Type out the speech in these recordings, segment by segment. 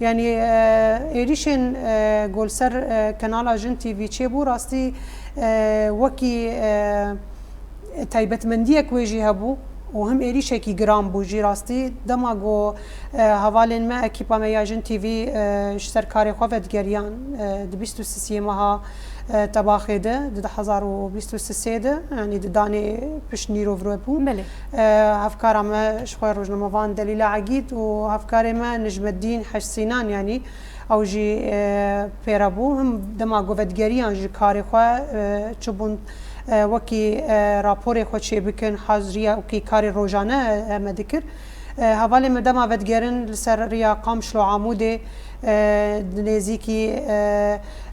يعني إيريشن جولسر كنال جن تي في تشيبو راستي وكي تايبت منديك ويجي هبو وهم إيريشة كي جرام بوجي راستي دماغو هوالين ما أكيبا ما ياجن تي في اشتر كاري خوفت جريان دبيستو سيسيمها تباخي ده 2023 يعني داني باش نيرو فروبو بله هفكار ما شوي روجناموفان دليل عقيد وهفكار ما نجم الدين حج سينان يعني او جي بيرابو هم دماغو فت جريان جي كاري خوا تشبون وكي رابوري خوشي بكن حاضرية وكي كاري روجانه ما ذكر هوالي مدام فدجرن لسر ريا قامشلو عمودي نزيكي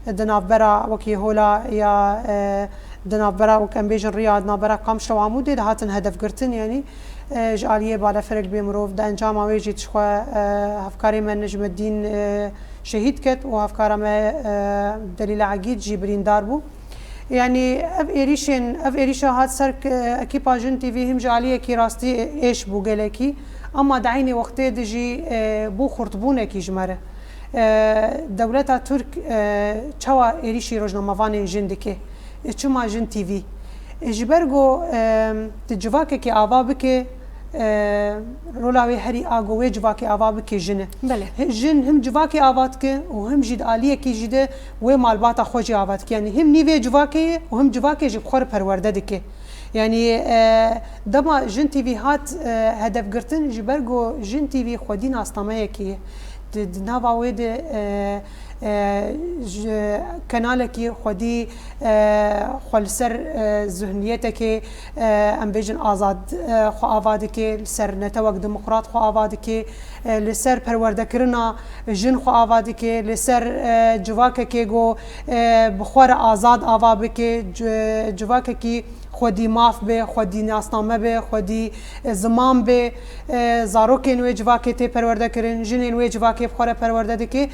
دنابرا وكي هولا يا دنابرا وكان بيجن ريا دنابرا قامشلو عمودي هاتن هدف قرتن يعني جاليه بالا فرق بمروف ده انجام ويجي تشخوا هفكاري من نجم الدين شهيد كت وهفكار ما دليل عقيد جبرين داربو يعني اف ايريشن هات سرك اكيبا جن تي في هم جاليه كي راستي ايش بوغلكي اما دعيني وقت دجي بو خرطبونه كي جمره دولتا ترك تشوا ايريشي روجناموفان جندكه چما جن تي في جبرغو تجواكه كي اوابكه رولاوي هري اغوي جواكي اوابكه جن بله جن هم جواكي اواتكه وهم جد اليه كي جده و مالباتا خوجي اواتكه يعني هم نيفي جواكي وهم جواكي جبخور پرورده دكه يعني دما جن تي في هات هدف قرتن جبرغو جن تي في خودين استمايه كي ناوا ويد كنالك خودي خلسر ذهنيتك ام بيجن آزاد خو آوادك سر نتوق ديمقراط خو آوادك لسر پروردكرنا جن خو آوادك لسر جواكك جو بخور آزاد آوابك جواكك خودی ماف به خودی ناسنامه به خودی زمان به زاروکین و جواکی تی پرورده کرن جنین و جواکی بخوره پرورده دکی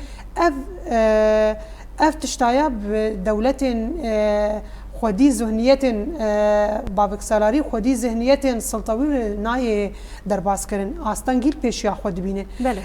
اف تشتایا دولت خودی ذهنیت بابک سالاری خودی ذهنیت سلطوی نای درباس کرن آستانگیل پیشیا خود بینه